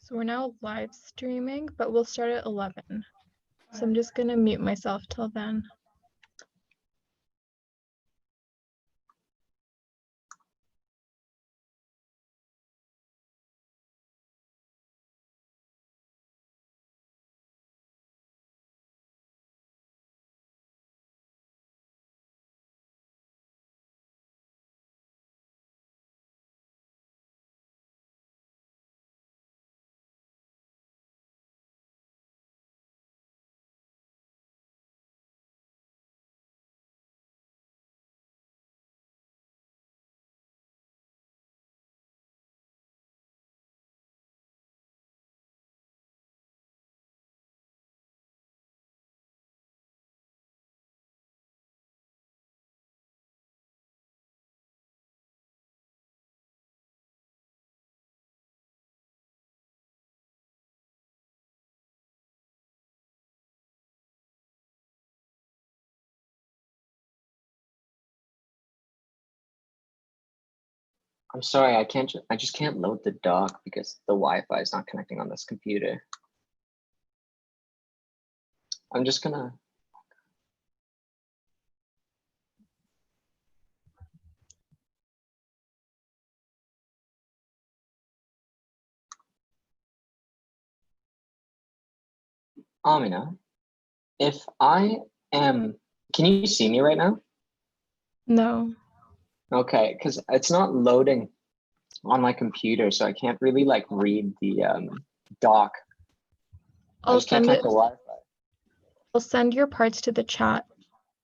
So we're now live streaming, but we'll start at 11. So I'm just going to mute myself till then. I'm sorry, I just can't load the doc because the Wi-Fi is not connecting on this computer. I'm just gonna. Amina, if I am, can you see me right now? No. Okay, because it's not loading on my computer, so I can't really like read the doc. I just can't connect the Wi-Fi. I'll send your parts to the chat.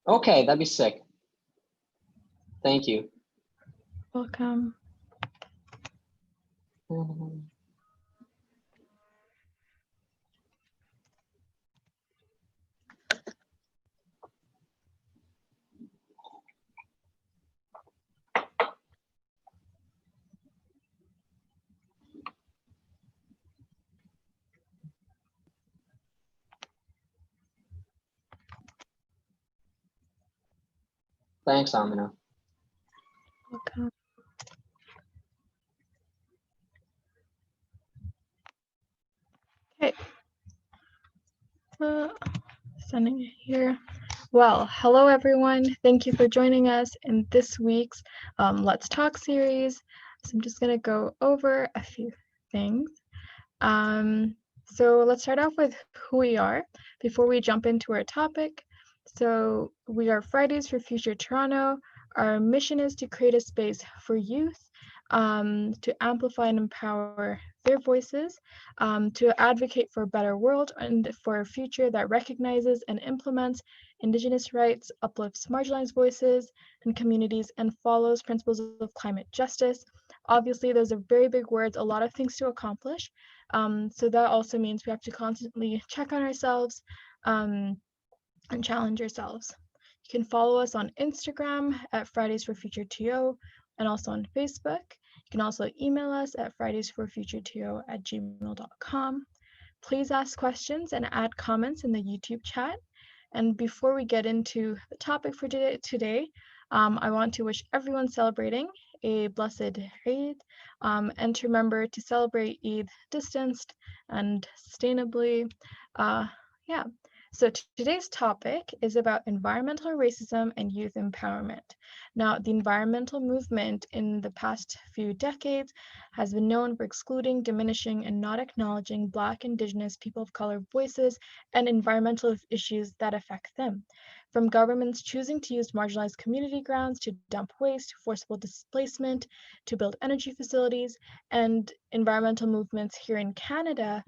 Okay, that'd be sick. Thank you. Welcome. Thanks, Amina. Welcome. Okay. Sending it here. Well, hello everyone. Thank you for joining us in this week's Let's Talk series. So I'm just gonna go over a few things. So let's start off with who we are before we jump into our topic. So we are Fridays for Future Toronto. Our mission is to create a space for youth to amplify and empower their voices, to advocate for a better world and for a future that recognizes and implements Indigenous rights, uplifts marginalized voices and communities, and follows principles of climate justice. Obviously, those are very big words, a lot of things to accomplish. So that also means we have to constantly check on ourselves and challenge ourselves. You can follow us on Instagram at Fridays for Future TO and also on Facebook. You can also email us at fridaysforfutureto@gmail.com. Please ask questions and add comments in the YouTube chat. And before we get into the topic for today, I want to wish everyone celebrating a blessed Eid and to remember to celebrate Eid distanced and sustainably. Yeah. So today's topic is about environmental racism and youth empowerment. Now, the environmental movement in the past few decades has been known for excluding, diminishing, and not acknowledging Black, Indigenous, people of color voices and environmental issues that affect them. From governments choosing to use marginalized community grounds to dump waste, forcible displacement, to build energy facilities, and environmental movements here in Canada,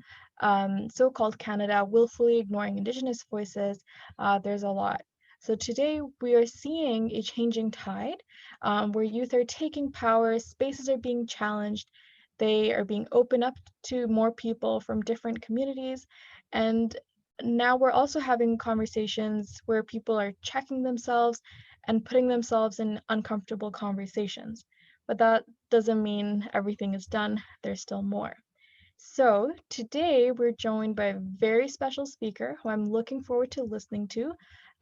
so-called Canada, willfully ignoring Indigenous voices, there's a lot. So today we are seeing a changing tide where youth are taking power, spaces are being challenged, they are being opened up to more people from different communities, and now we're also having conversations where people are checking themselves and putting themselves in uncomfortable conversations. But that doesn't mean everything is done, there's still more. So today we're joined by a very special speaker who I'm looking forward to listening to,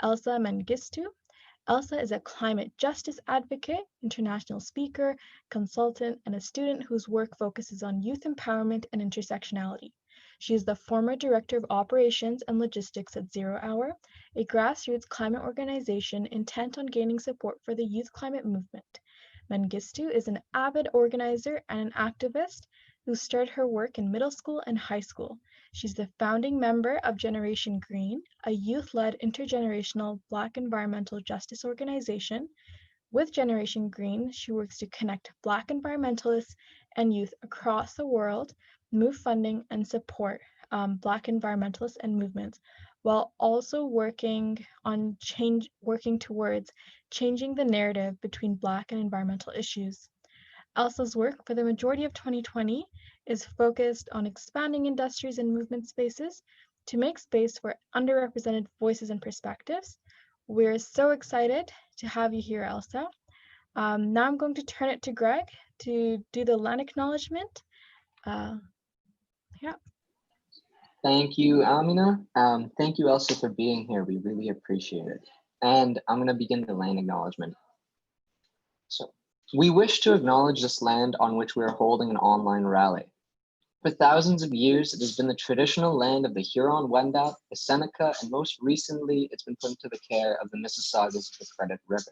Elsa Mengistu. Elsa is a climate justice advocate, international speaker, consultant, and a student whose work focuses on youth empowerment and intersectionality. She is the former Director of Operations and Logistics at Zero Hour, a grassroots climate organization intent on gaining support for the youth climate movement. Mengistu is an avid organizer and an activist who started her work in middle school and high school. She's the founding member of Generation Green, a youth-led intergenerational Black environmental justice organization. With Generation Green, she works to connect Black environmentalists and youth across the world, move funding and support Black environmentalists and movements, while also working towards changing the narrative between Black and environmental issues. Elsa's work for the majority of 2020 is focused on expanding industries and movement spaces to make space for underrepresented voices and perspectives. We're so excited to have you here, Elsa. Now I'm going to turn it to Greg to do the land acknowledgement. Yeah. Thank you, Amina. Thank you, Elsa, for being here. We really appreciate it. And I'm going to begin the land acknowledgement. So, we wish to acknowledge this land on which we are holding an online rally. For thousands of years, it has been the traditional land of the Huron-Wendat, the Seneca, and most recently, it's been put into the care of the Mississaugas of the Credit River.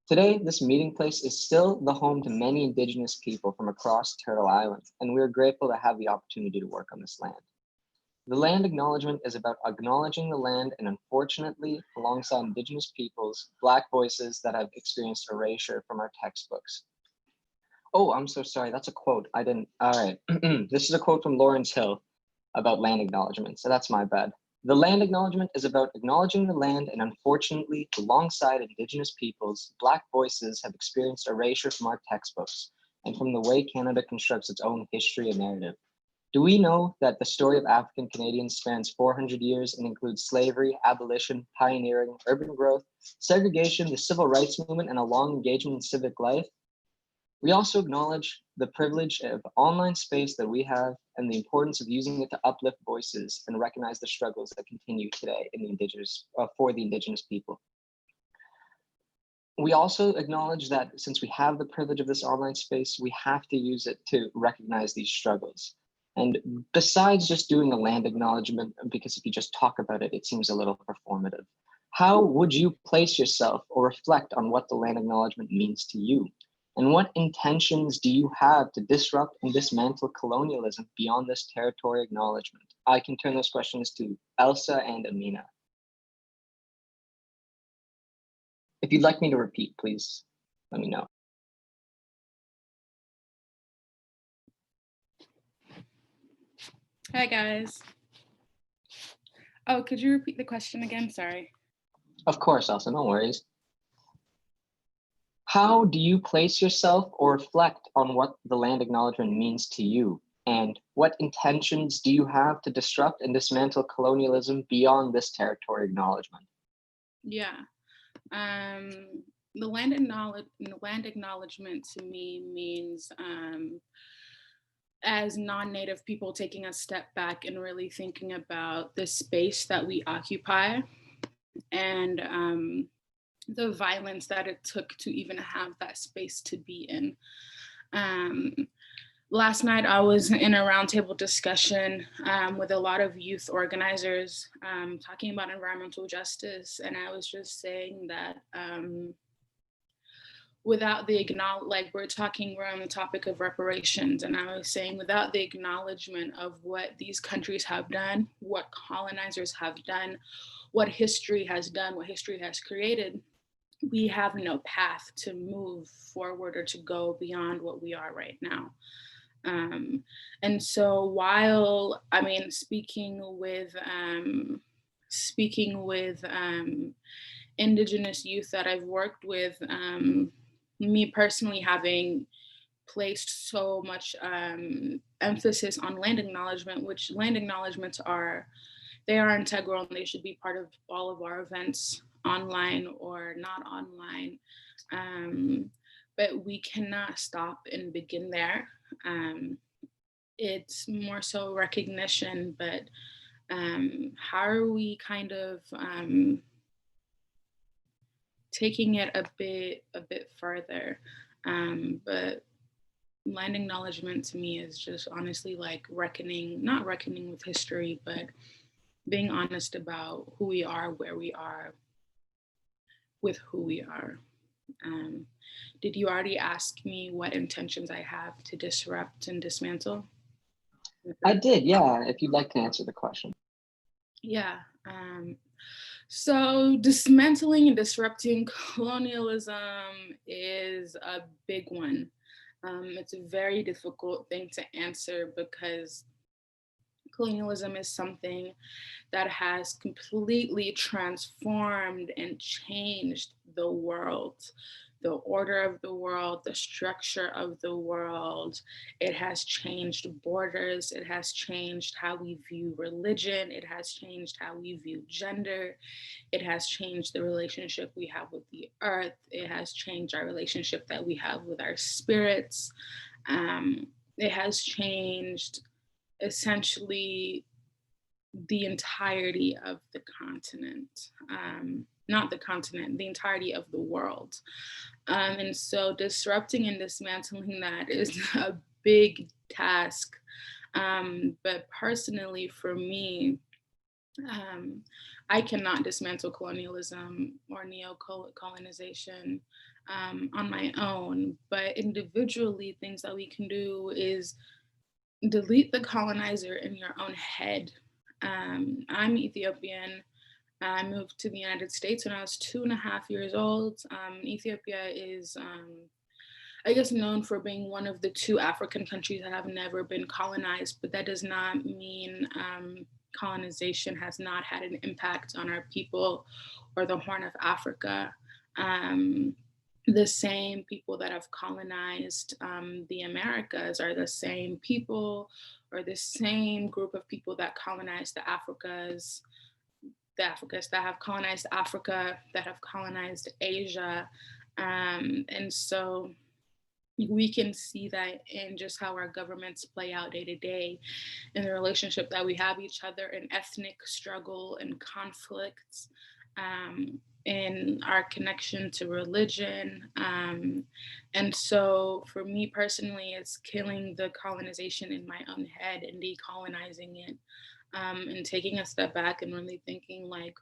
Today, this meeting place is still the home to many Indigenous people from across Turtle Island, and we are grateful to have the opportunity to work on this land. The land acknowledgement is about acknowledging the land and, unfortunately, alongside Indigenous peoples, Black voices that have experienced erasure from our textbooks. Oh, I'm so sorry. That's a quote. I didn't. All right. This is a quote from Lawrence Hill about land acknowledgement. So that's my bad. The land acknowledgement is about acknowledging the land, and unfortunately, alongside Indigenous peoples, Black voices have experienced erasure from our textbooks and from the way Canada constructs its own history and narrative. Do we know that the story of African Canadians spans 400 years and includes slavery, abolition, pioneering, urban growth, segregation, the civil rights movement, and a long engagement in civic life? We also acknowledge the privilege of online space that we have and the importance of using it to uplift voices and recognize the struggles that continue today in for the Indigenous people. We also acknowledge that since we have the privilege of this online space, we have to use it to recognize these struggles. And besides just doing a land acknowledgement, because if you just talk about it, it seems a little performative. How would you place yourself or reflect on what the land acknowledgement means to you? And what intentions do you have to disrupt and dismantle colonialism beyond this territory acknowledgement? I can turn those questions to Elsa and Amina. If you'd like me to repeat, please let me know. Hi, guys. Oh, could you repeat the question again? Sorry. Of course, Elsa, no worries. How do you place yourself or reflect on what the land acknowledgement means to you? And what intentions do you have to disrupt and dismantle colonialism beyond this territory acknowledgement? Yeah. The land acknowledgement to me means as non-Native people taking a step back and really thinking about the space that we occupy and the violence that it took to even have that space to be in. Last night, I was in a roundtable discussion with a lot of youth organizers talking about environmental justice. And I was just saying that without the we're on the topic of reparations. And I was saying without the acknowledgement of what these countries have done, what colonizers have done, what history has done, what history has created, we have no path to move forward or to go beyond what we are right now. And so while, speaking with Indigenous youth that I've worked with, me personally having placed so much emphasis on land acknowledgement, which land acknowledgements they are integral and they should be part of all of our events, online or not online. But we cannot stop and begin there. It's more so recognition, but how are we kind of taking it a bit further. But land acknowledgement to me is just honestly like not reckoning with history, but being honest about who we are, where we are, with who we are. Did you already ask me what intentions I have to disrupt and dismantle? I did, yeah, if you'd like to answer the question. Yeah. So dismantling and disrupting colonialism is a big one. It's a very difficult thing to answer because colonialism is something that has completely transformed and changed the world, the order of the world, the structure of the world. It has changed borders. It has changed how we view religion. It has changed how we view gender. It has changed the relationship we have with the earth. It has changed our relationship that we have with our spirits. It has changed essentially the entirety of the continent, not the continent, the entirety of the world. And so disrupting and dismantling that is a big task. But personally, for me, I cannot dismantle colonialism or neo-colonization on my own, but individually, things that we can do is delete the colonizer in your own head. I'm Ethiopian. I moved to the United States when I was 2.5 years old. Ethiopia is, I guess, known for being one of the 2 African countries that have never been colonized, but that does not mean colonization has not had an impact on our people or the Horn of Africa. The same people that have colonized the Americas are the same people or the same group of people that colonized the Africas that have colonized Africa, that have colonized Asia. And so we can see that in just how our governments play out day to day, in the relationship that we have each other, in ethnic struggle and conflicts, in our connection to religion. And so for me personally, it's killing the colonization in my own head and decolonizing it, and taking a step back and really thinking like,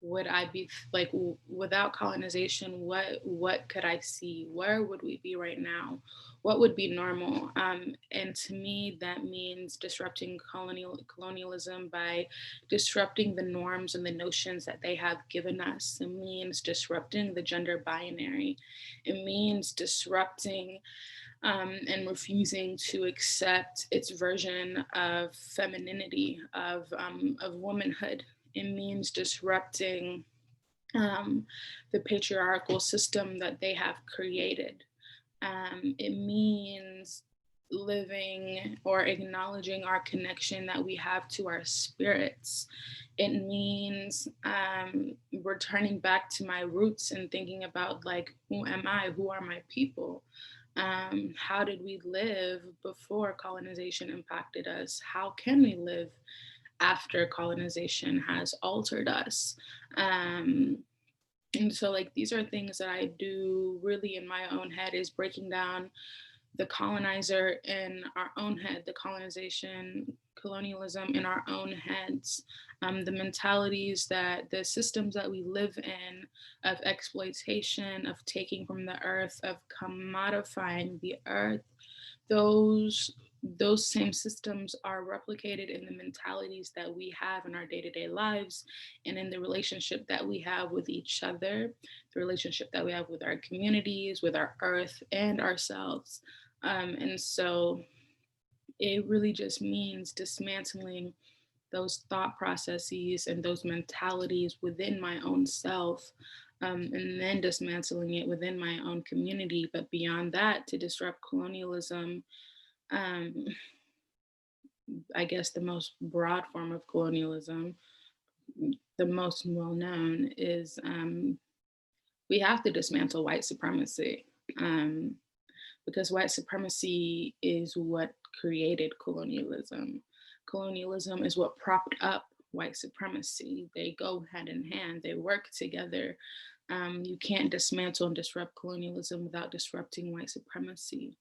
would I be like without colonization? What could I see? Where would we be right now? What would be normal? And to me, that means disrupting colonialism by disrupting the norms and the notions that they have given us. It means disrupting the gender binary. It means disrupting and refusing to accept its version of femininity, of womanhood. It means disrupting the patriarchal system that they have created. It means living or acknowledging our connection that we have to our spirits. It means returning back to my roots and thinking about like, who am I? Who are my people? How did we live before colonization impacted us? How can we live after colonization has altered us? And so like these are things that I do really in my own head, is breaking down the colonizer in our own head, the colonialism in our own heads, the mentalities, that the systems that we live in of exploitation, of taking from the earth, of commodifying the earth. Those same systems are replicated in the mentalities that we have in our day-to-day lives and in the relationship that we have with each other, the relationship that we have with our communities, with our earth and ourselves. And so it really just means dismantling those thought processes and those mentalities within my own self, and then dismantling it within my own community. But beyond that, to disrupt colonialism, I guess the most broad form of colonialism, the most well known, is we have to dismantle white supremacy, because white supremacy is what created colonialism. Colonialism is what propped up white supremacy. They go hand in hand, they work together. You can't dismantle and disrupt colonialism without disrupting white supremacy.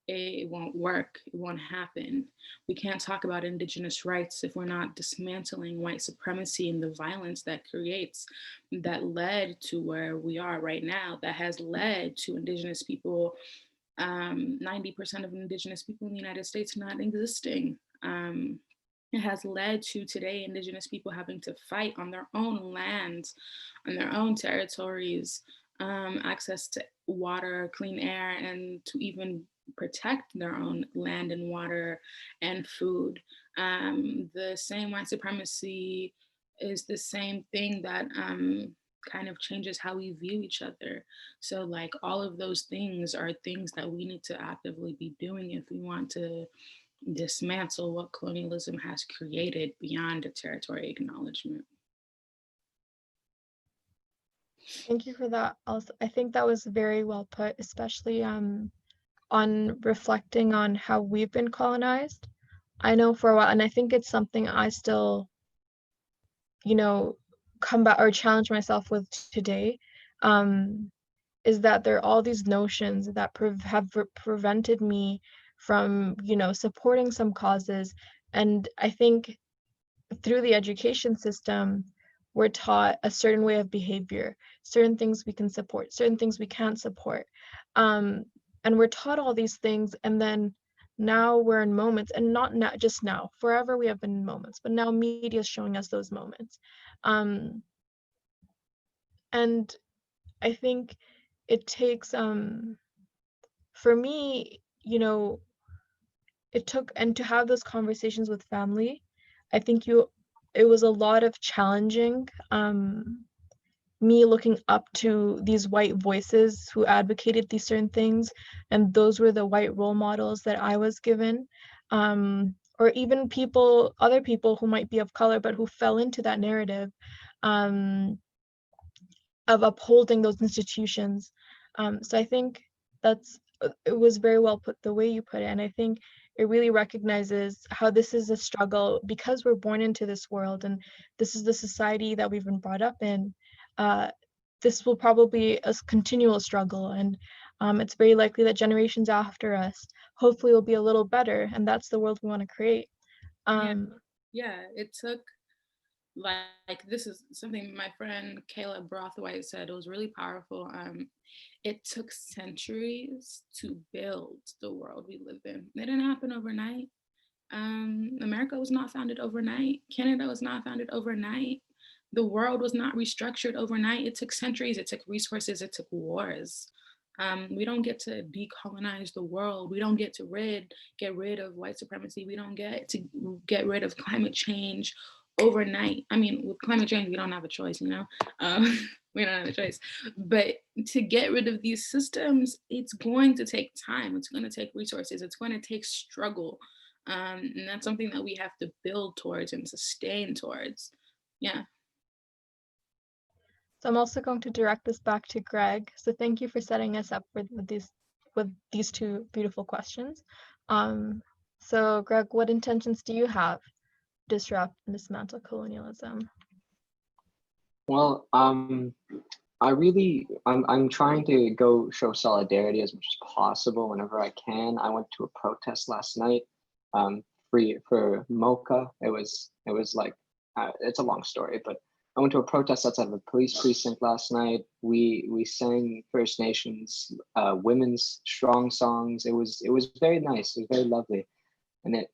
It won't work. It won't happen. We can't talk about Indigenous rights if we're not dismantling white supremacy and the violence that creates, that led to where we are right now, that has led to Indigenous people, 90% of Indigenous people in the United States not existing. It has led to today Indigenous people having to fight on their own lands, on their own territories, access to water, clean air, and to even protect their own land and water and food. The same white supremacy is the same thing that kind of changes how we view each other. So, like, all of those things are things that we need to actively be doing if we want to dismantle what colonialism has created beyond a territory acknowledgement. Thank you for that, Elsa. I think that was very well put, especially on reflecting on how we've been colonized. I know for a while, and I think it's something I still, come back or challenge myself with today, is that there are all these notions that have prevented me from, supporting some causes. And I think through the education system, we're taught a certain way of behavior, certain things we can support, certain things we can't support. And we're taught all these things, and then now we're in moments, and not just now, forever we have been in moments, but now media is showing us those moments. And I think it takes, for me, it took, and to have those conversations with family, I think it was a lot of challenging, me looking up to these white voices who advocated these certain things, and those were the white role models that I was given, or even other people who might be of color but who fell into that narrative, of upholding those institutions. So I think it was very well put the way you put it, and I think it really recognizes how this is a struggle because we're born into this world, and this is the society that we've been brought up in. This will probably be a continual struggle, and it's very likely that generations after us hopefully will be a little better, and that's the world we want to create. Yeah, it took, like, this is something my friend Kayla Brothwaite said. It was really powerful. It took centuries to build the world we live in. It didn't happen overnight. America was not founded overnight. Canada was not founded overnight. The world was not restructured overnight. It took centuries. It took resources. It took wars. We don't get to decolonize the world. We don't get to get rid of white supremacy. We don't get to get rid of climate change overnight. I mean, with climate change, we don't have a choice, we don't have a choice. But to get rid of these systems, it's going to take time. It's going to take resources. It's going to take struggle. And that's something that we have to build towards and sustain towards. Yeah. So I'm also going to direct this back to Greg. So thank you for setting us up with these two beautiful questions. So Greg, what intentions do you have to disrupt and dismantle colonialism? Well, I'm trying to go show solidarity as much as possible whenever I can. I went to a protest last night, free for Mocha. It was like, it's a long story, but I went to a protest outside of a police precinct last night. We sang First Nations women's strong songs. It was very nice. It was very lovely, and it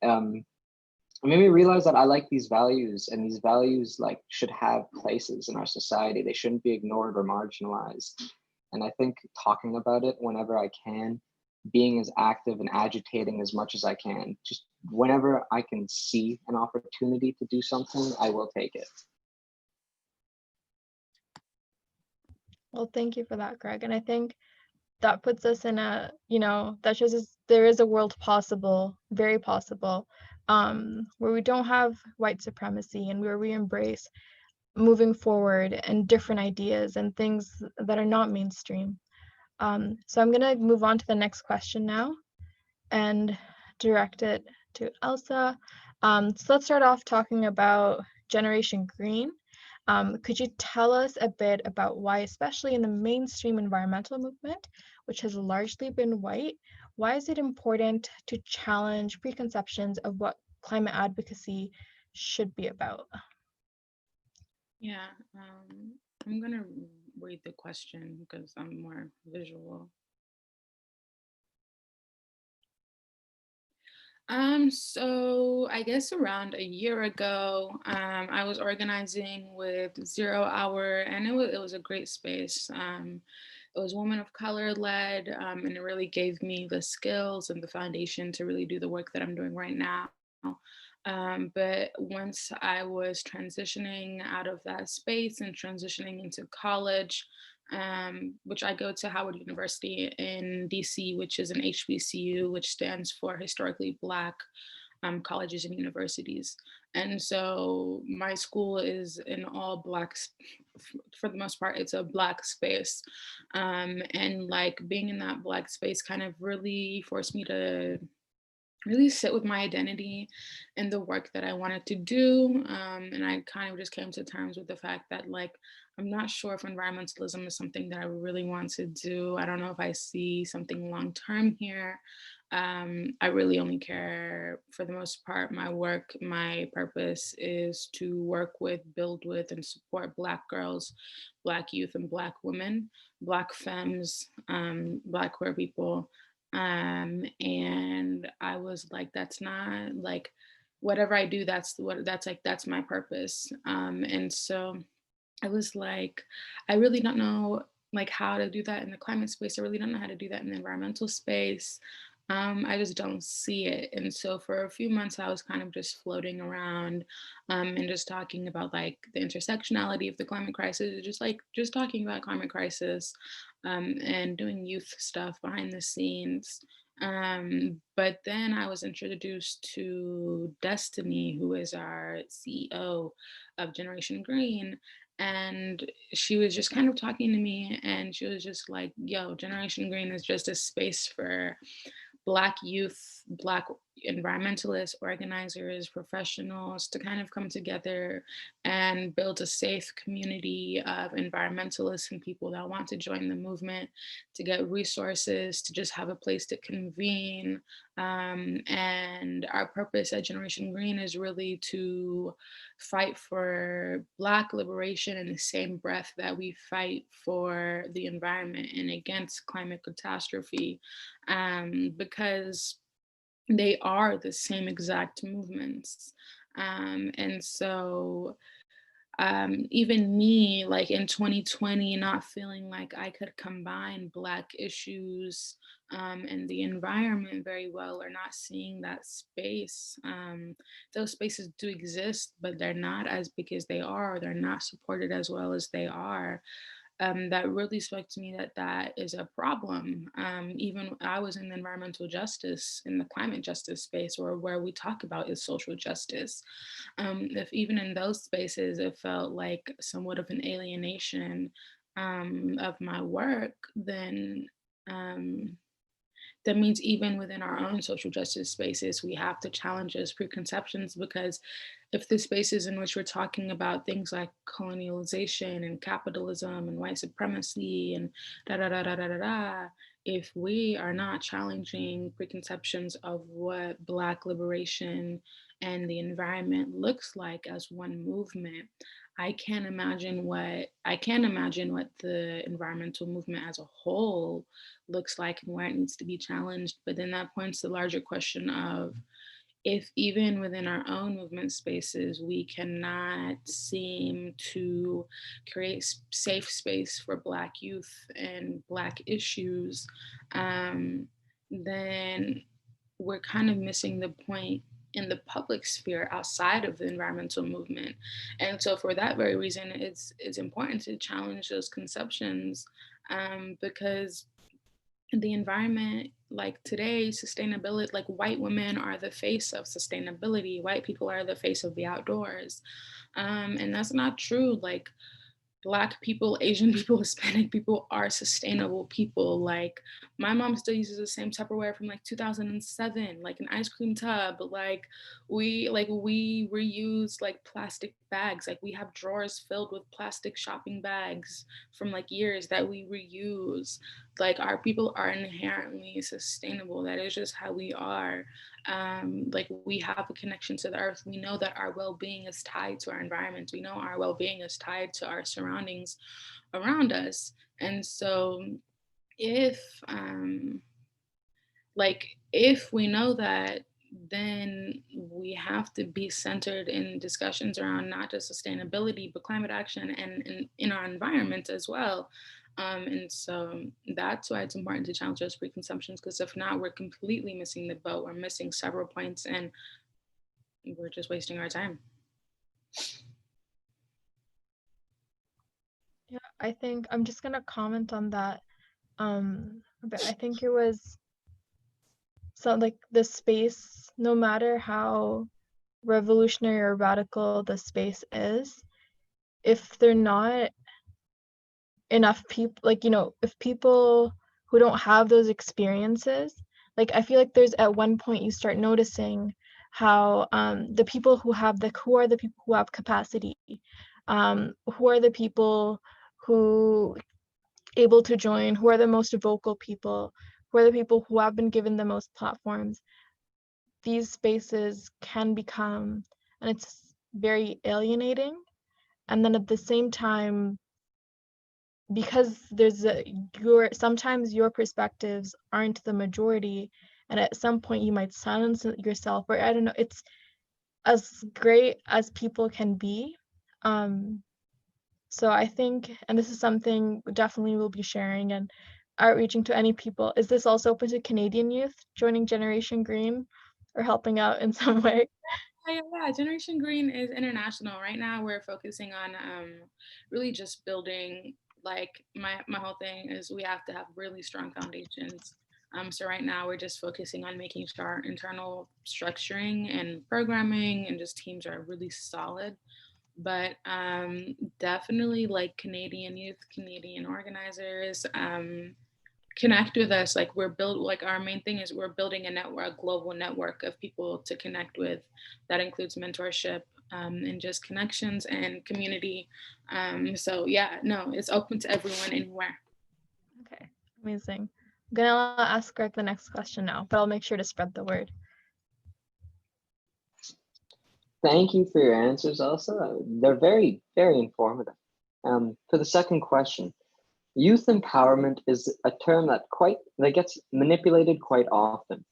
made me realize that I like these values, and these values like should have places in our society. They shouldn't be ignored or marginalized. And I think talking about it whenever I can, being as active and agitating as much as I can, just whenever I can see an opportunity to do something, I will take it. Well, thank you for that, Greg. And I think that puts us in a, that shows us there is a world possible, very possible, where we don't have white supremacy and where we embrace moving forward and different ideas and things that are not mainstream. So I'm going to move on to the next question now and direct it to Elsa. So let's start off talking about Generation Green. Could you tell us a bit about why, especially in the mainstream environmental movement, which has largely been white, why is it important to challenge preconceptions of what climate advocacy should be about? Yeah, I'm gonna read the question because I'm more visual. So I guess around a year ago, I was organizing with Zero Hour, and it was a great space. It was women of color led, and it really gave me the skills and the foundation to really do the work that I'm doing right now. But once I was transitioning out of that space and transitioning into college, which I go to Howard University in DC, which is an HBCU, which stands for Historically Black colleges and universities. And so my school is in all Black, for the most part, it's a Black space. And like being in that Black space kind of really forced me to really sit with my identity and the work that I wanted to do. And I kind of just came to terms with the fact that, like, I'm not sure if environmentalism is something that I really want to do. I don't know if I see something long term here. I really only care, for the most part, my work, my purpose is to work with, build with, and support Black girls, Black youth, and Black women, Black femmes, Black queer people. And I was like, that's not like whatever I do, that's my purpose. And so I was like, I really don't know like how to do that in the climate space. I really don't know how to do that in the environmental space. I just don't see it. And so for a few months, I was kind of just floating around and just talking about like the intersectionality of the climate crisis, just talking about climate crisis and doing youth stuff behind the scenes. But then I was introduced to Destiny, who is our CEO of Generation Green. And she was just kind of talking to me, and she was just like, yo, Generation Green is just a space for Black youth, Black environmentalists, organizers, professionals to kind of come together and build a safe community of environmentalists and people that want to join the movement, to get resources, to just have a place to convene. And our purpose at Generation Green is really to fight for Black liberation in the same breath that we fight for the environment and against climate catastrophe, because they are the same exact movements. And so even me, like in 2020, not feeling like I could combine Black issues and the environment very well, or not seeing that space. Those spaces do exist, but they're not as big as they are, or they're not supported as well as they are. That really spoke to me that that is a problem. Even I was in the environmental justice, in the climate justice space, or where we talk about is social justice. If even in those spaces, it felt like somewhat of an alienation of my work, then um, that means even within our own social justice spaces, we have to challenge those preconceptions, because if the spaces in which we're talking about things like colonialization and capitalism and white supremacy and da da da da da da da, if we are not challenging preconceptions of what Black liberation and the environment looks like as one movement, I can't imagine what the environmental movement as a whole looks like and where it needs to be challenged. But then that points to the larger question of, if even within our own movement spaces, we cannot seem to create safe space for Black youth and Black issues, um, then we're kind of missing the point in the public sphere outside of the environmental movement. And so for that very reason, it's important to challenge those conceptions, because the environment, like today, sustainability, like white women are the face of sustainability, white people are the face of the outdoors, and that's not true. Like Black people, Asian people, Hispanic people are sustainable people. Like my mom still uses the same Tupperware from like 2007, like an ice cream tub. We reuse like plastic bags. Like we have drawers filled with plastic shopping bags from like years that we reuse. Like our people are inherently sustainable. That is just how we are. Like we have a connection to the earth. We know that our well-being is tied to our environment. We know our well-being is tied to our surroundings around us. And so if if we know that, then we have to be centered in discussions around not just sustainability but climate action and in our environment as well. And so that's why it's important to challenge those preconceptions, because if not, we're completely missing the boat. We're missing several points and we're just wasting our time. Yeah, I think I'm just gonna comment on that. But I think it was so like the space, no matter how revolutionary or radical the space is, if they're not enough people, like, you know, if people who don't have those experiences, like I feel like there's at one point you start noticing how the people who have the who are the people who have capacity, who are the people who able to join, who are the most vocal people, who are the people who have been given the most platforms. These spaces can become, and it's very alienating. And then at the same time, because there's a your sometimes your perspectives aren't the majority, and at some point you might silence yourself, or I don't know, it's as great as people can be. So I think, and this is something definitely we'll be sharing and outreaching to any people. Is this also open to Canadian youth joining Generation Green or helping out in some way? Yeah, Generation Green is international. Right now, we're focusing on really just building. Like my whole thing is we have to have really strong foundations. So right now, we're just focusing on making sure our internal structuring and programming and just teams are really solid. But definitely like Canadian youth, Canadian organizers. Connect with us. Like we're built, like our main thing is we're building a network, a global network of people to connect with. That includes mentorship, and just connections and community. So yeah, no, it's open to everyone anywhere. Okay, amazing. I'm gonna ask Greg the next question now, but I'll make sure to spread the word. Thank you for your answers, Elsa. They're very, very informative. For the second question, youth empowerment is a term that gets manipulated quite often.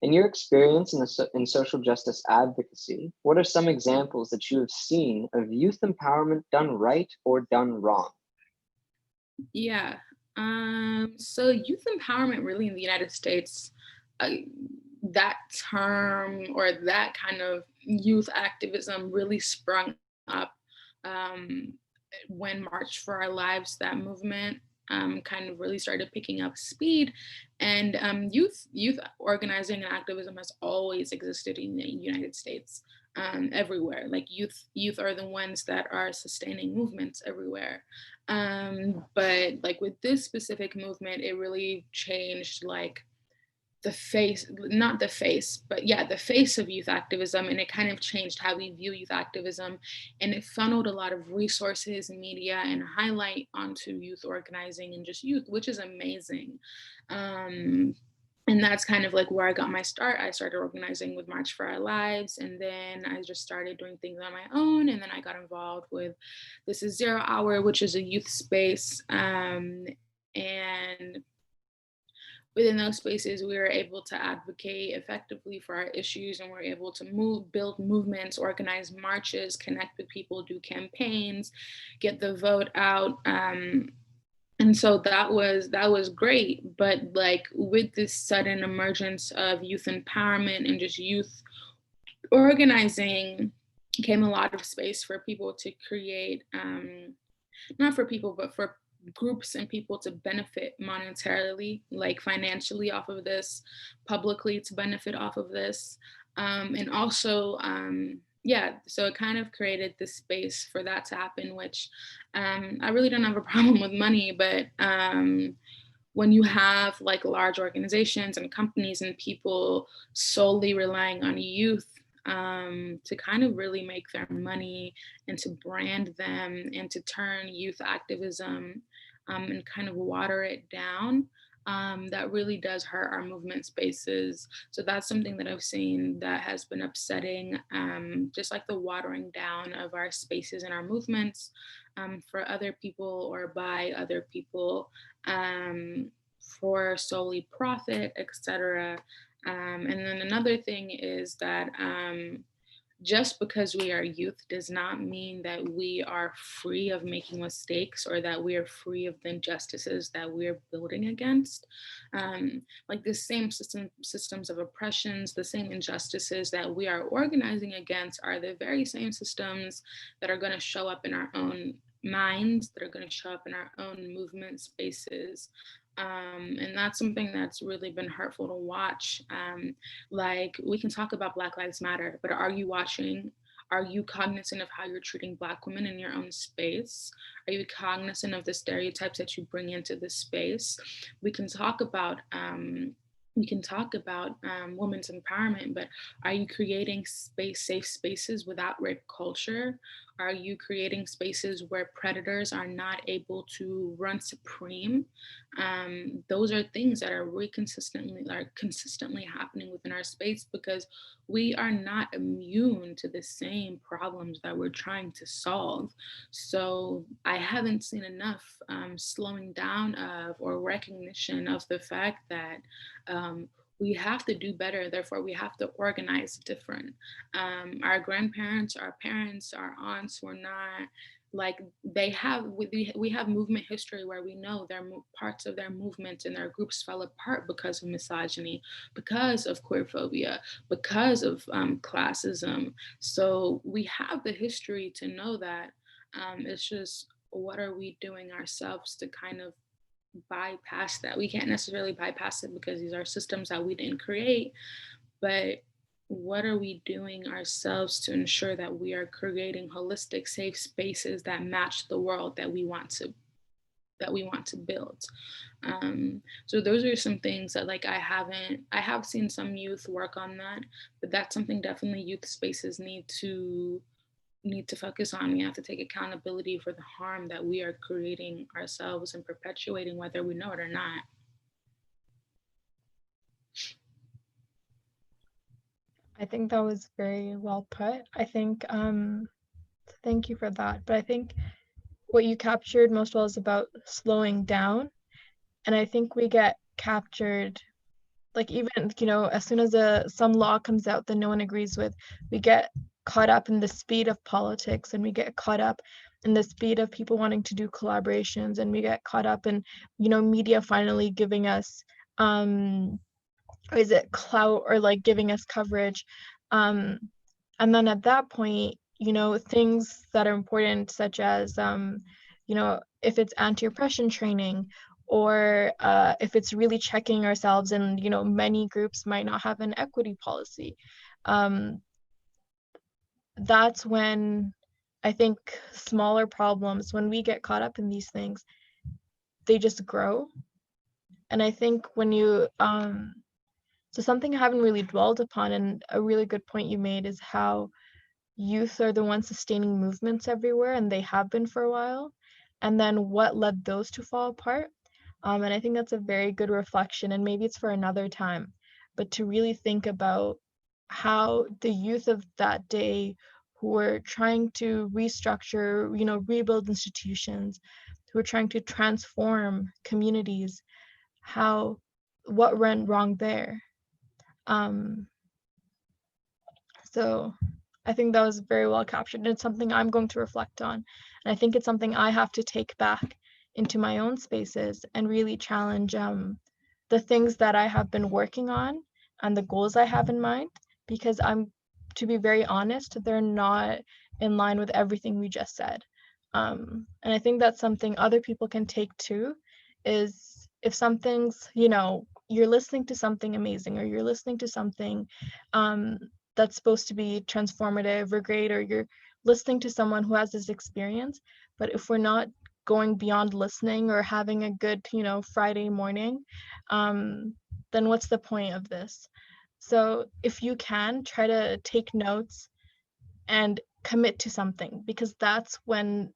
In your experience in social justice advocacy, what are some examples that you have seen of youth empowerment done right or done wrong? Yeah. So youth empowerment really in the United States, uh, that term or that kind of youth activism really sprung up um, when March for Our Lives, that movement kind of really started picking up speed. And youth organizing and activism has always existed in the United States, everywhere. Like youth are the ones that are sustaining movements everywhere. But like with this specific movement, it really changed like the face, not the face, but yeah, the face of youth activism. And it kind of changed how we view youth activism. And it funneled a lot of resources, media, and highlight onto youth organizing and just youth, which is amazing. And that's kind of like where I got my start. I started organizing with March for Our Lives, and then I just started doing things on my own. And then I got involved with This Is 0 Hour, which is a youth space. And within those spaces, we were able to advocate effectively for our issues, and we're able to build movements, organize marches, connect with people, do campaigns, get the vote out. And so that was great. But like with this sudden emergence of youth empowerment and just youth organizing came a lot of space for people to create, not for people, but for groups and people to benefit monetarily, like financially off of this, publicly to benefit off of this. And also yeah, so it kind of created this space for that to happen, which I really don't have a problem with money, but when you have like large organizations and companies and people solely relying on youth to kind of really make their money and to brand them and to turn youth activism and kind of water it down, that really does hurt our movement spaces. So that's something that I've seen that has been upsetting, just like the watering down of our spaces and our movements for other people or by other people for solely profit, etc. And then another thing is that just because we are youth does not mean that we are free of making mistakes or that we are free of the injustices that we're building against. Like the same systems of oppressions, the same injustices that we are organizing against are the very same systems that are going to show up in our own minds, that are going to show up in our own movement spaces. And that's something that's really been hurtful to watch. Like we can talk about Black Lives Matter, but are you cognizant of how you're treating Black women in your own space? Are you cognizant of the stereotypes that you bring into this space? We can talk about women's empowerment, but are you creating safe spaces without rape culture? Are you creating spaces where predators are not able to run supreme? Those are things that are consistently happening within our space because we are not immune to the same problems that we're trying to solve. So I haven't seen enough slowing down of or recognition of the fact that we have to do better, therefore we have to organize different. Our grandparents, our parents, our aunts were not like we have movement history where we know their parts of their movements and their groups fell apart because of misogyny, because of queerphobia, because of classism. So we have the history to know that. It's just, what are we doing ourselves to kind of bypass that? We can't necessarily bypass it because these are systems that we didn't create, but what are we doing ourselves to ensure that we are creating holistic, safe spaces that match the world that we want to build? So those are some things that like I have seen some youth work on that, but that's something definitely youth spaces need to focus on. We have to take accountability for the harm that we are creating ourselves and perpetuating, whether we know it or not. I think that was very well put. I think, thank you for that. But I think what you captured most well is about slowing down. And I think we get captured, like even, as soon as some law comes out that no one agrees with, we get caught up in the speed of politics, and we get caught up in the speed of people wanting to do collaborations, and we get caught up in, media finally giving us, or is it clout, or like giving us coverage. And then at that point, things that are important, such as, if it's anti-oppression training, or if it's really checking ourselves, and many groups might not have an equity policy, that's when I think smaller problems, when we get caught up in these things, they just grow. And I think when you so something I haven't really dwelled upon, and a really good point you made, is how youth are the ones sustaining movements everywhere, and they have been for a while. And then what led those to fall apart? And I think that's a very good reflection, and maybe it's for another time, but to really think about how the youth of that day, who were trying to restructure, rebuild institutions, who were trying to transform communities, what went wrong there. Um, so I think that was very well captured, and it's something I'm going to reflect on. And I think it's something I have to take back into my own spaces and really challenge the things that I have been working on and the goals I have in mind, because to be very honest, they're not in line with everything we just said. And I think that's something other people can take too, is if something's, you're listening to something amazing, or you're listening to something that's supposed to be transformative or great, or you're listening to someone who has this experience. But if we're not going beyond listening or having a good, Friday morning, then what's the point of this? So if you can, try to take notes and commit to something, because that's when,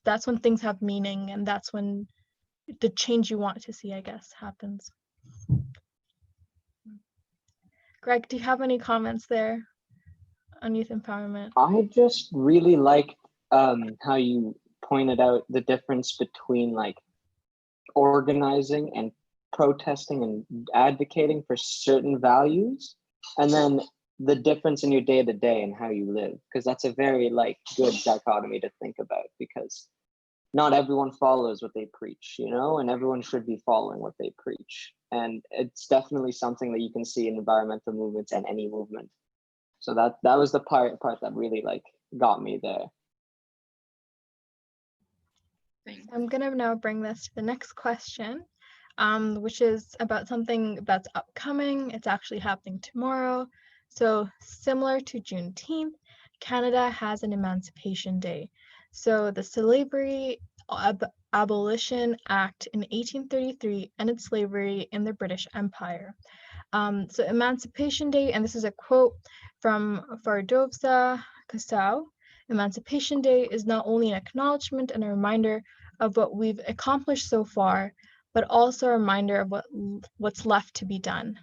that's when things have meaning, and that's when the change you want to see, I guess, happens. Greg, do you have any comments there on youth empowerment? I just really liked how you pointed out the difference between like organizing and protesting and advocating for certain values, and then the difference in your day to day and how you live, because that's a very like good dichotomy to think about, because not everyone follows what they preach, and everyone should be following what they preach. And it's definitely something that you can see in environmental movements and any movement. So that was the part that really like got me there. Thanks. I'm gonna now bring this to the next question, which is about something that's upcoming. It's actually happening tomorrow. So similar to Juneteenth, Canada has an Emancipation Day. So the Slavery Abolition Act in 1833 ended slavery in the British Empire. So Emancipation Day, and this is a quote from Fardovsa Kasau, Emancipation Day is not only an acknowledgement and a reminder of what we've accomplished so far, but also a reminder of what's left to be done.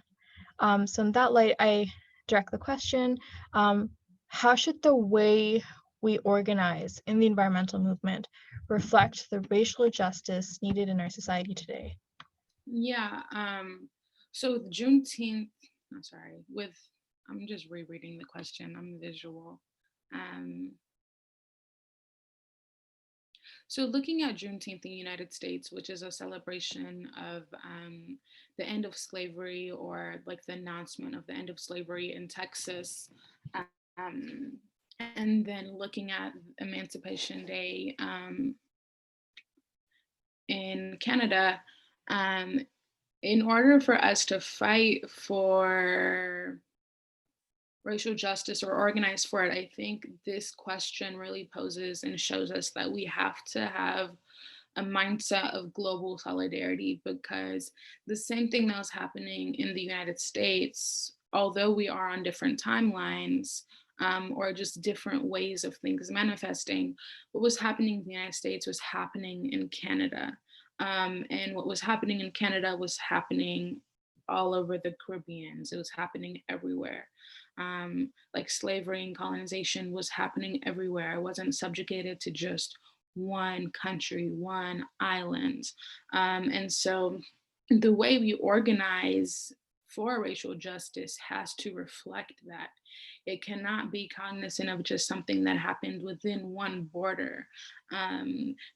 So in that light, I direct the question, how should the way we organize in the environmental movement reflect the racial justice needed in our society today? Yeah. So with Juneteenth, I'm just rereading the question. I'm visual. So looking at Juneteenth in the United States, which is a celebration of the end of slavery, or like the announcement of the end of slavery in Texas, um, and then looking at Emancipation Day in Canada, in order for us to fight for racial justice or organize for it, I think this question really poses and shows us that we have to have a mindset of global solidarity, because the same thing that was happening in the United States, although we are on different timelines, or just different ways of things manifesting, what was happening in the United States was happening in Canada. And what was happening in Canada was happening all over the Caribbean. It was happening everywhere. Like slavery and colonization was happening everywhere. It wasn't subjugated to just one country, one island. And so the way we organize for racial justice has to reflect that. It cannot be cognizant of just something that happened within one border.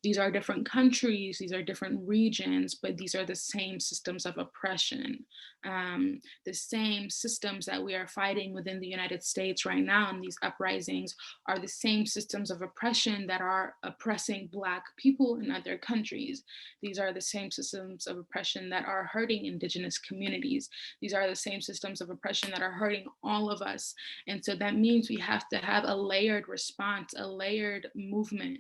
These are different countries, these are different regions, but these are the same systems of oppression. The same systems that we are fighting within the United States right now in these uprisings are the same systems of oppression that are oppressing Black people in other countries. These are the same systems of oppression that are hurting Indigenous communities. These are the same systems of oppression that are hurting all of us. And so that means we have to have a layered response, a layered movement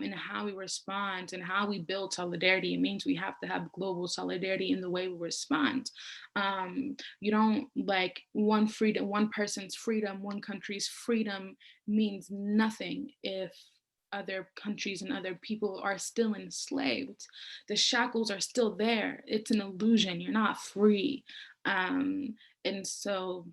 in how we respond and how we build solidarity. It means we have to have global solidarity in the way we respond. You don't like one freedom, one person's freedom, one country's freedom means nothing if other countries and other people are still enslaved. The shackles are still there. It's an illusion. You're not free. And so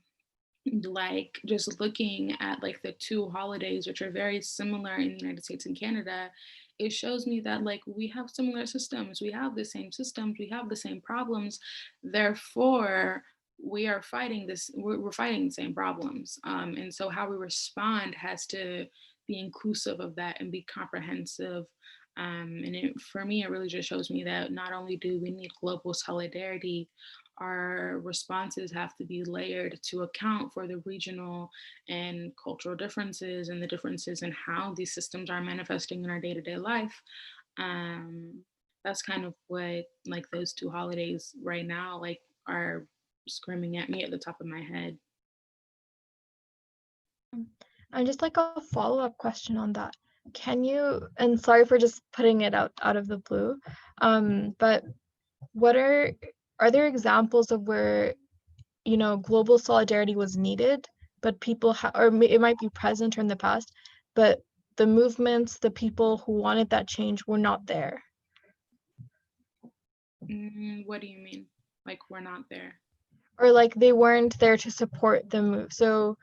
like just looking at like the two holidays, which are very similar in the United States and Canada, it shows me that like we have similar systems, we have the same systems, we have the same problems. Therefore we are fighting this, we're fighting the same problems. And so how we respond has to be inclusive of that and be comprehensive. And for me, it really just shows me that not only do we need global solidarity, our responses have to be layered to account for the regional and cultural differences and the differences in how these systems are manifesting in our day-to-day life. That's kind of what like those two holidays right now like are screaming at me at the top of my head. And just like a follow-up question on that, can you, and sorry for just putting it out of the blue, but what are there examples of where, you know, global solidarity was needed, but people it might be present or in the past, but the movements, the people who wanted that change were not there? What do you mean? Like we're not there? Or like they weren't there to support the move. So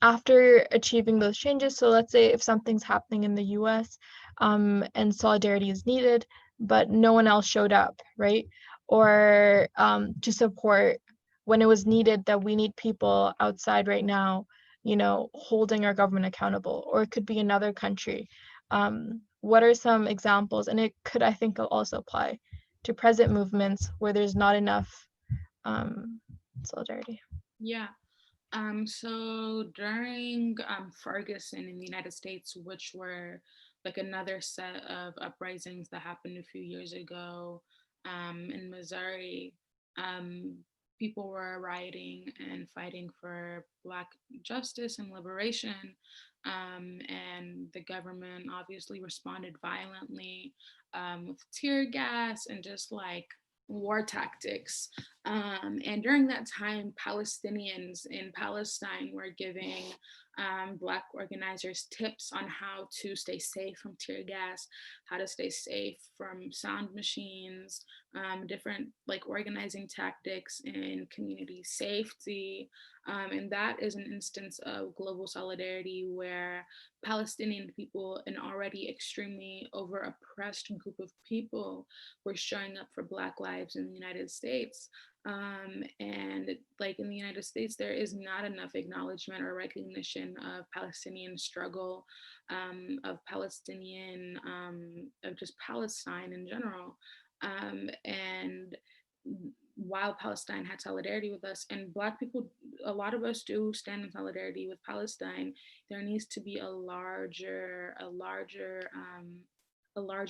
after achieving those changes, so let's say if something's happening in the US and solidarity is needed, but no one else showed up, right? Or to support when it was needed that we need people outside right now, you know, holding our government accountable, or it could be another country. What are some examples? And it could, I think, also apply to present movements where there's not enough um, solidarity. Yeah. So during Ferguson in the United States, which were like another set of uprisings that happened a few years ago in Missouri, um, people were rioting and fighting for Black justice and liberation. And the government obviously responded violently with tear gas and just like war tactics. And during that time, Palestinians in Palestine were giving Black organizers tips on how to stay safe from tear gas, how to stay safe from sound machines, different like organizing tactics in community safety. And that is an instance of global solidarity where Palestinian people, an already extremely over oppressed group of people, were showing up for Black lives in the United States. And like in the United States, there is not enough acknowledgement or recognition of Palestinian struggle, of Palestinian, of just Palestine in general. And while Palestine had solidarity with us, and Black people, a lot of us do stand in solidarity with Palestine, there needs to be a larger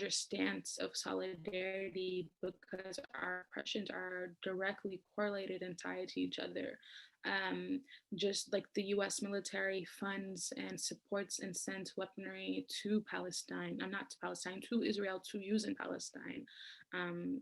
stance of solidarity because our oppressions are directly correlated and tied to each other. Um, just like the US military funds and supports and sends weaponry to Palestine, not to Palestine, to Israel to use in Palestine. Um,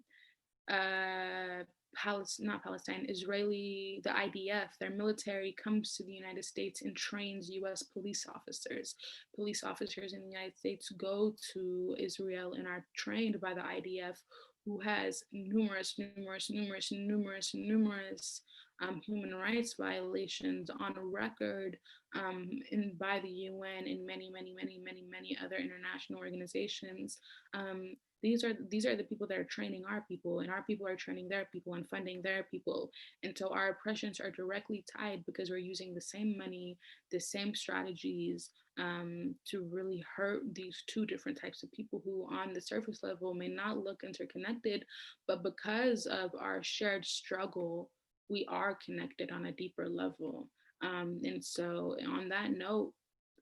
not Palestine, Israeli, the IDF, their military comes to the United States and trains US police officers. Police officers in the United States go to Israel and are trained by the IDF, who has numerous human rights violations on record by the UN and many other international organizations. These are the people that are training our people, and our people are training their people and funding their people. And so our oppressions are directly tied because we're using the same money, the same strategies to really hurt these two different types of people who on the surface level may not look interconnected, but because of our shared struggle, we are connected on a deeper level. And so on that note,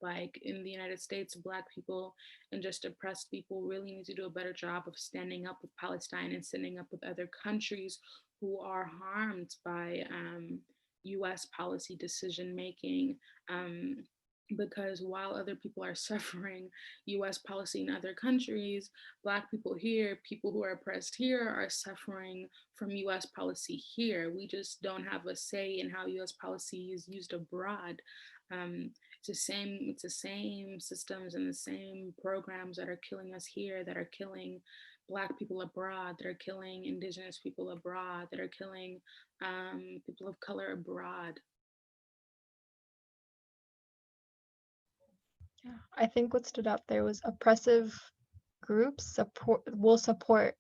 like in the United States, Black people and just oppressed people really need to do a better job of standing up with Palestine and standing up with other countries who are harmed by US policy decision making. Because while other people are suffering US policy in other countries, Black people here, people who are oppressed here, are suffering from US policy here. We just don't have a say in how US policy is used abroad. It's the same systems and the same programs that are killing us here, that are killing Black people abroad, that are killing Indigenous people abroad, that are killing people of color abroad. Yeah, I think what stood out there was oppressive groups will support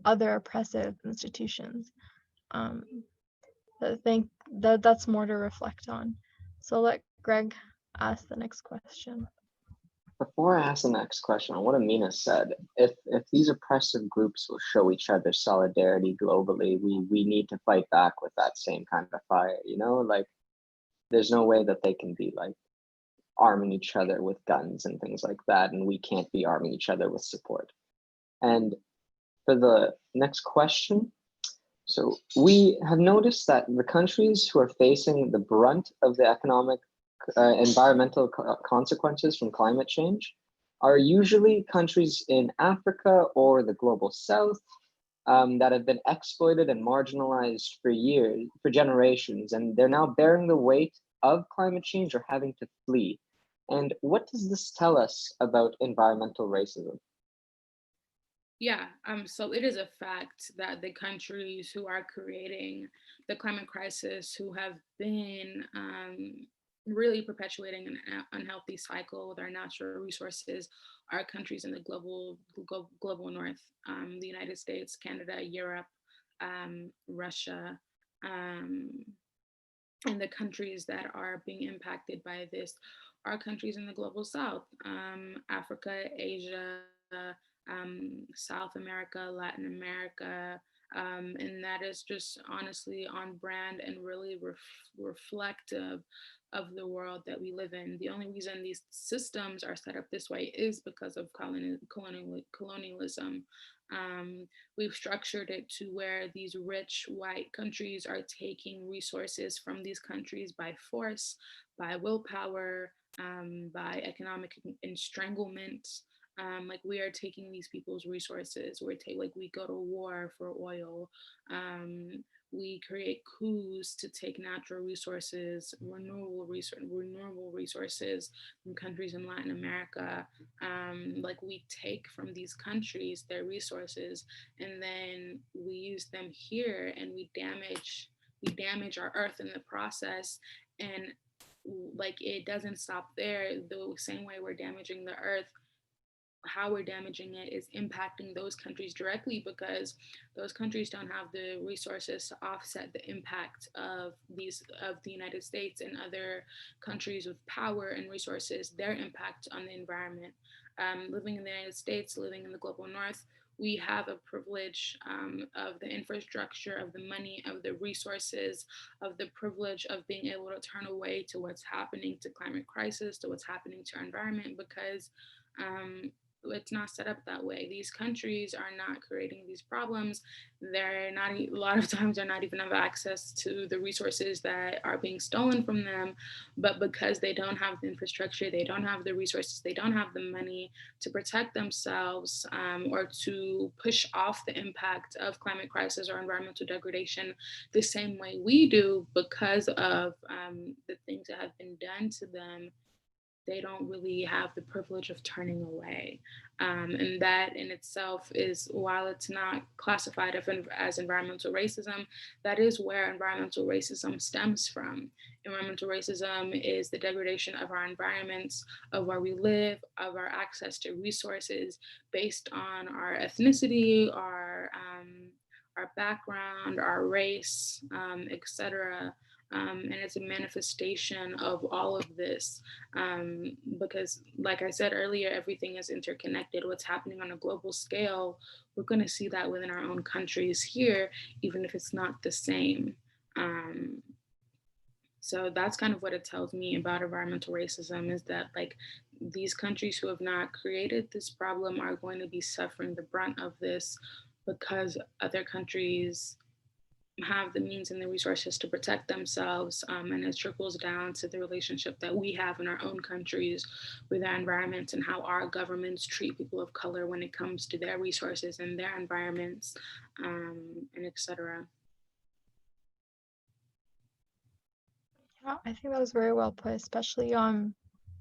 other oppressive institutions. Um, I think that's more to reflect on. So let Greg ask the next question. Before I ask the next question, on what Amina said, if these oppressive groups will show each other solidarity globally, we need to fight back with that same kind of fire, you know? Like, there's no way that they can be like arming each other with guns and things like that, and we can't be arming each other with support. And for the next question, so we have noticed that the countries who are facing the brunt of the economic environmental consequences from climate change are usually countries in Africa or the global south that have been exploited and marginalized for years, for generations, and they're now bearing the weight of climate change or having to flee. And what does this tell us about environmental racism? Yeah, so it is a fact that the countries who are creating the climate crisis, who have been really perpetuating an unhealthy cycle with our natural resources, are countries in the global north, the United States, Canada, Europe, Russia, um, and the countries that are being impacted by this are countries in the global south, Africa, Asia, South America, Latin America, and that is just honestly on brand and really reflective of the world that we live in. The only reason these systems are set up this way is because of colonialism. We've structured it to where these rich white countries are taking resources from these countries by force, by willpower, by economic estranglement. Like we are taking these people's resources. Like we go to war for oil. We create coups to take natural resources, renewable resources from countries in Latin America. Like we take from these countries their resources, and then we use them here, and we damage our earth in the process. And like it doesn't stop there. The same way we're damaging the earth, how we're damaging it is impacting those countries directly, because those countries don't have the resources to offset the impact of the United States and other countries with power and resources, their impact on the environment. Living in the United States, living in the global north, we have a privilege of the infrastructure, of the money, of the resources, of the privilege of being able to turn away to what's happening to climate crisis, to what's happening to our environment, because um, it's not set up that way. These countries are not creating these problems. They're not, a lot of times they're not even have access to the resources that are being stolen from them. But because they don't have the infrastructure, they don't have the resources, they don't have the money to protect themselves, or to push off the impact of climate crisis or environmental degradation the same way we do, because of the things that have been done to them, they don't really have the privilege of turning away. And that in itself is, while it's not classified as environmental racism, that is where environmental racism stems from. Environmental racism is the degradation of our environments, of where we live, of our access to resources based on our ethnicity, our background, our race, etc. And it's a manifestation of all of this, because like I said earlier, everything is interconnected. What's happening on a global scale, we're going to see that within our own countries here, even if it's not the same. So that's kind of what it tells me about environmental racism, is that like these countries who have not created this problem are going to be suffering the brunt of this, because other countries have the means and the resources to protect themselves. And it trickles down to the relationship that we have in our own countries with our environments, and how our governments treat people of color when it comes to their resources and their environments, and etc. Yeah, I think that was very well put, especially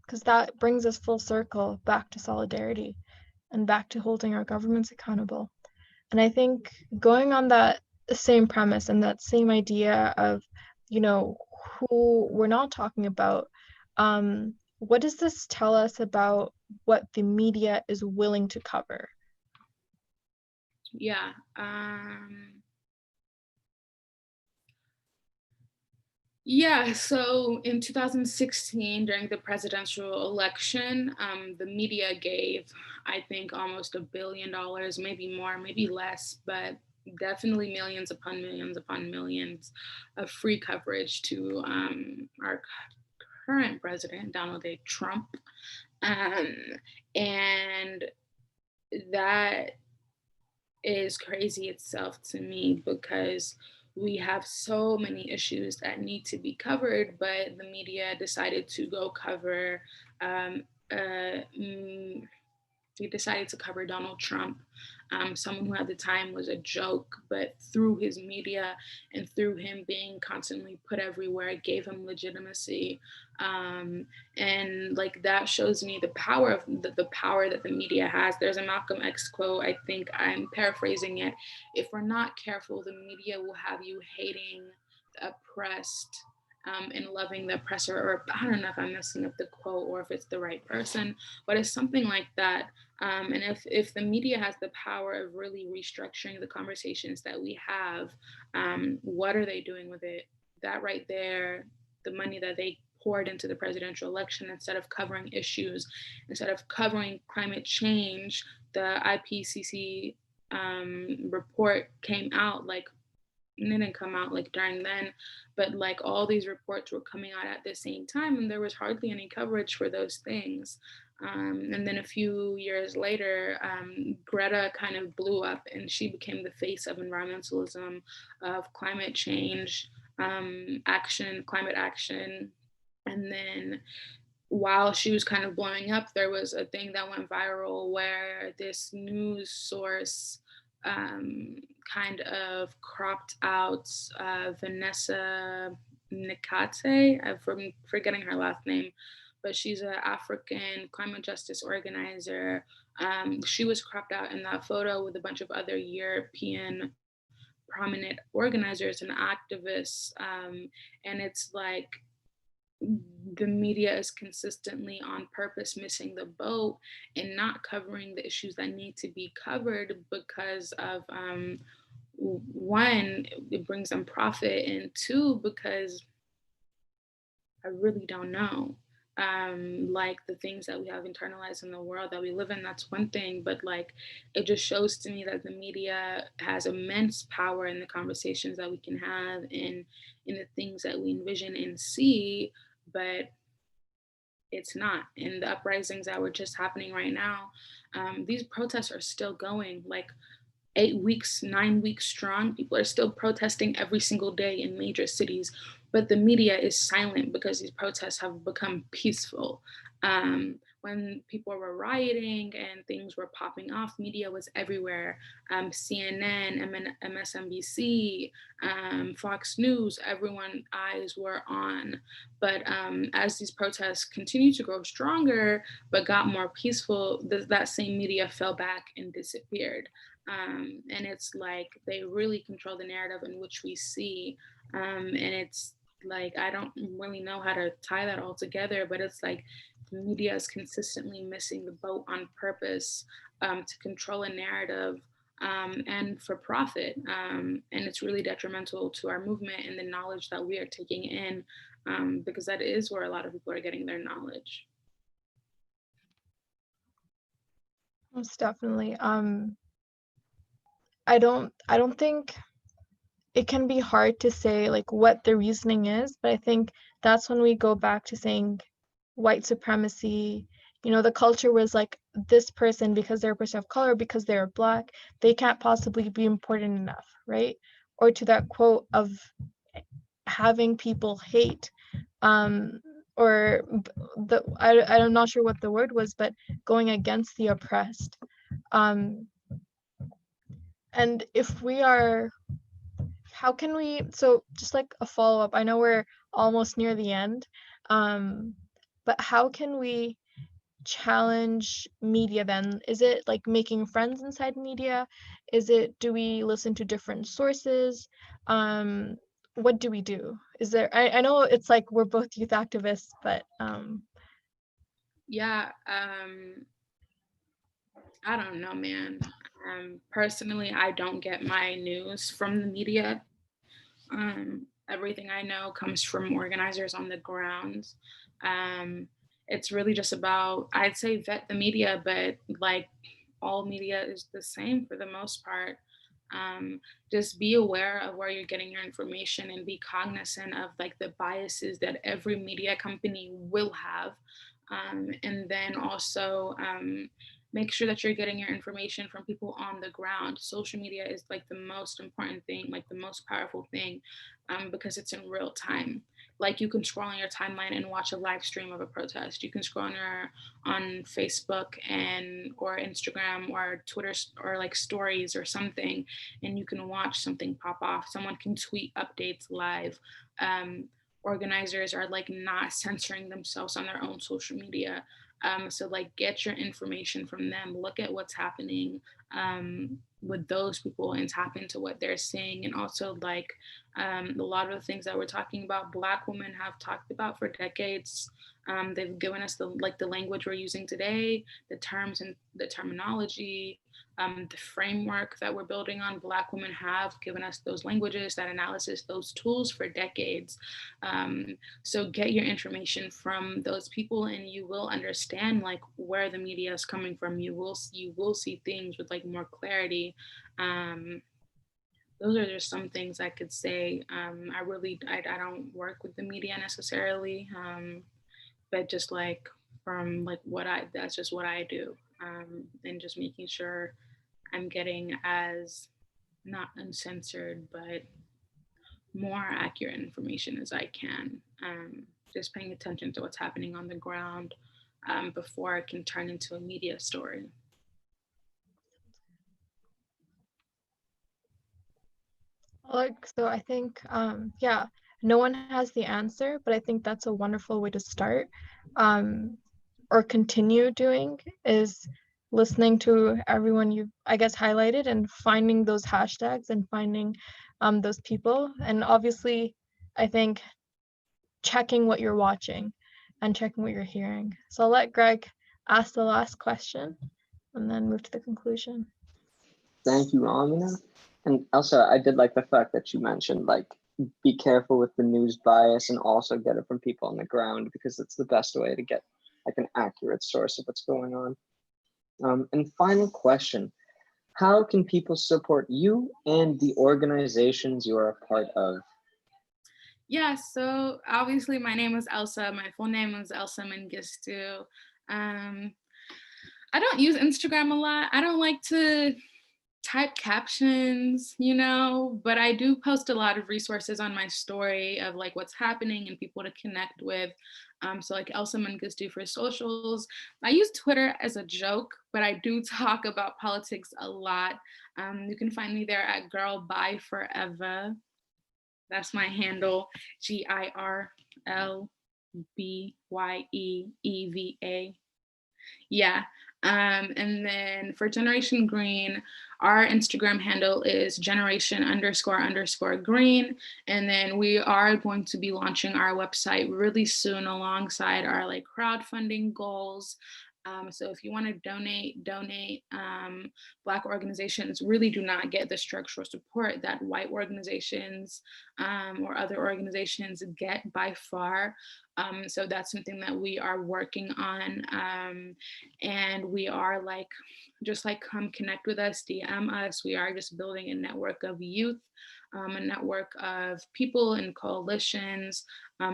because that brings us full circle back to solidarity and back to holding our governments accountable. And I think going on that same premise and that same idea of, who we're not talking about, what does this tell us about what the media is willing to cover? Yeah. Yeah, so in 2016, during the presidential election, the media gave, I think, almost $1 billion, maybe more, maybe less, but definitely millions upon millions of free coverage to our current president, Donald J. Trump. Um, and that is crazy itself to me, because we have so many issues that need to be covered, but the media decided to go cover um, uh, mm, he decided to cover Donald Trump, someone who at the time was a joke, but through his media and through him being constantly put everywhere, it gave him legitimacy. And like that shows me the power of the power that the media has. There's a Malcolm X quote, I think I'm paraphrasing it. If we're not careful, the media will have you hating the oppressed and loving the oppressor, or I don't know if I'm messing up the quote or if it's the right person, but it's something like that. And if the media has the power of really restructuring the conversations that we have, what are they doing with it? That right there, the money that they poured into the presidential election, instead of covering issues, instead of covering climate change, the IPCC report came out like, it didn't come out like during then, but like all these reports were coming out at the same time, and there was hardly any coverage for those things. And then a few years later, Greta kind of blew up and she became the face of environmentalism, of climate change action, climate action. And then while she was kind of blowing up, there was a thing that went viral where this news source um, kind of cropped out Vanessa Nikate. I'm forgetting her last name, but she's an African climate justice organizer. She was cropped out in that photo with a bunch of other European prominent organizers and activists. And it's like, the media is consistently on purpose missing the boat and not covering the issues that need to be covered because of one, it brings them profit, and two, because I really don't know. Like the things that we have internalized in the world that we live in, that's one thing, but like it just shows to me that the media has immense power in the conversations that we can have and in the things that we envision and see, but it's not. And the uprisings that were just happening right now, these protests are still going. Like 8 weeks, 9 weeks strong. People are still protesting every single day in major cities, but the media is silent because these protests have become peaceful. When people were rioting and things were popping off, media was everywhere. CNN, MSNBC, Fox News, everyone's eyes were on. But as these protests continued to grow stronger, but got more peaceful, that same media fell back and disappeared. And it's like they really control the narrative in which we see. And it's like, I don't really know how to tie that all together, but it's like the media is consistently missing the boat on purpose to control a narrative and for profit. And it's really detrimental to our movement and the knowledge that we are taking in, because that is where a lot of people are getting their knowledge. Most definitely. I don't think it can be hard to say like what the reasoning is, but I think that's when we go back to saying white supremacy. The culture was like this person, because they're a person of color, because they're black, they can't possibly be important enough, right? Or to that quote of having people hate, um or I'm not sure what the word was, but going against the oppressed. um and if we are, how can we, so just like a follow-up, I know we're almost near the end, um but how can we challenge media then? Is it like making friends inside media? Is it, do we listen to different sources? What do we do? Is there, I know it's like we're both youth activists, but Yeah, I don't know, man. Personally, I don't get my news from the media. Everything I know comes from organizers on the ground. Um, it's really just about, I'd say, vet the media, but like all media is the same for the most part. Um, just be aware of where you're getting your information and be cognizant of like the biases that every media company will have. And then also make sure that you're getting your information from people on the ground. Social media is like the most important thing, like the most powerful thing, because it's in real time. Like you can scroll on your timeline and watch a live stream of a protest. You can scroll on Facebook and or Instagram or Twitter or like stories or something, and you can watch something pop off. Someone can tweet updates live. Organizers are like not censoring themselves on their own social media. So like get your information from them. Look at what's happening with those people and tap into what they're saying. And also like a lot of the things that we're talking about, Black women have talked about for decades. They've given us the language we're using today, the terms and the terminology, the framework that we're building on. Black women have given us those languages, that analysis, those tools for decades. So get your information from those people, and you will understand like where the media is coming from. You will see things with like more clarity. Those are just some things I could say. I don't work with the media necessarily, but just like from like that's just what I do, and just making sure I'm getting as not uncensored but more accurate information as I can. Just paying attention to what's happening on the ground before it can turn into a media story. Like, so I think, yeah, no one has the answer, but I think that's a wonderful way to start, or continue doing, is listening to everyone you, I guess, highlighted and finding those hashtags and finding those people. And obviously, I think checking what you're watching and checking what you're hearing. So I'll let Greg ask the last question and then move to the conclusion. Thank you, Amina. And Elsa, I did like the fact that you mentioned like be careful with the news bias and also get it from people on the ground, because it's the best way to get like an accurate source of what's going on. And final question, how can people support you and the organizations you are a part of? Yeah, so obviously my name is Elsa. My full name is Elsa Mengistu. I don't use Instagram a lot. I don't like to type captions, but I do post a lot of resources on my story of like what's happening and people to connect with. So like Elsa Mengistu for socials. I use Twitter as a joke, but I do talk about politics a lot. You can find me there at Girl Bye Forever. That's my handle, GIRLBYEEVA. Yeah. And then for Generation Green, our Instagram handle is generation__green. And then we are going to be launching our website really soon alongside our like crowdfunding goals. So if you want to donate, Black organizations really do not get the structural support that white organizations or other organizations get by far. So that's something that we are working on. And we are like, just like come connect with us, DM us. We are just building a network of youth, a network of people and coalitions.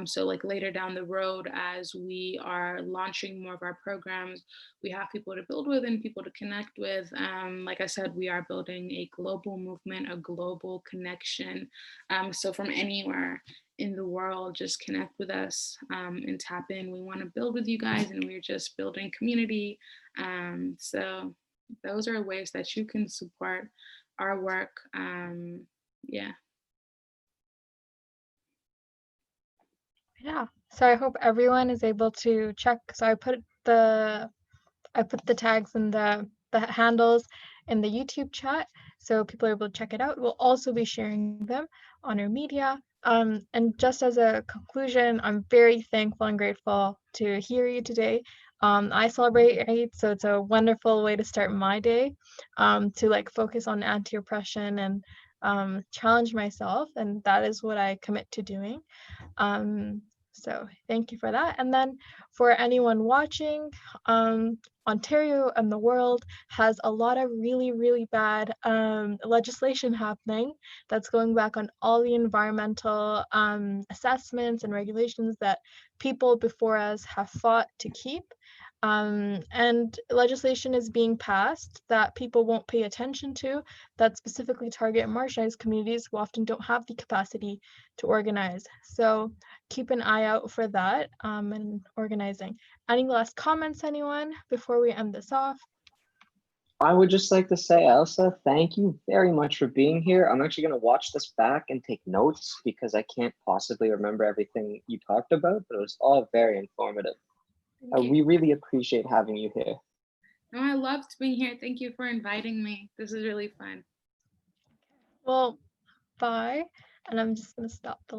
So like later down the road, as we are launching more of our programs, we have people to build with and people to connect with. Like I said, we are building a global movement, a global connection. So from anywhere in the world, just connect with us and tap in. We want to build with you guys, and we're just building community. So those are ways that you can support our work. Yeah. Yeah. So I hope everyone is able to check. So I put the tags and the handles in the YouTube chat, so people are able to check it out. We'll also be sharing them on our media. And just as a conclusion, I'm very thankful and grateful to hear you today. I celebrate 8, so it's a wonderful way to start my day, to like focus on anti-oppression and challenge myself, and that is what I commit to doing. So thank you for that. And then for anyone watching, Ontario and the world has a lot of really, really bad legislation happening that's going back on all the environmental assessments and regulations that people before us have fought to keep. And legislation is being passed that people won't pay attention to, that specifically target marginalized communities who often don't have the capacity to organize. So keep an eye out for that and organizing. Any last comments, anyone, before we end this off? I would just like to say, Elsa, thank you very much for being here. I'm actually going to watch this back and take notes because I can't possibly remember everything you talked about, but it was all very informative. We really appreciate having you here. No, I loved being here. Thank you for inviting me. This is really fun. Well, bye. And I'm just going to stop the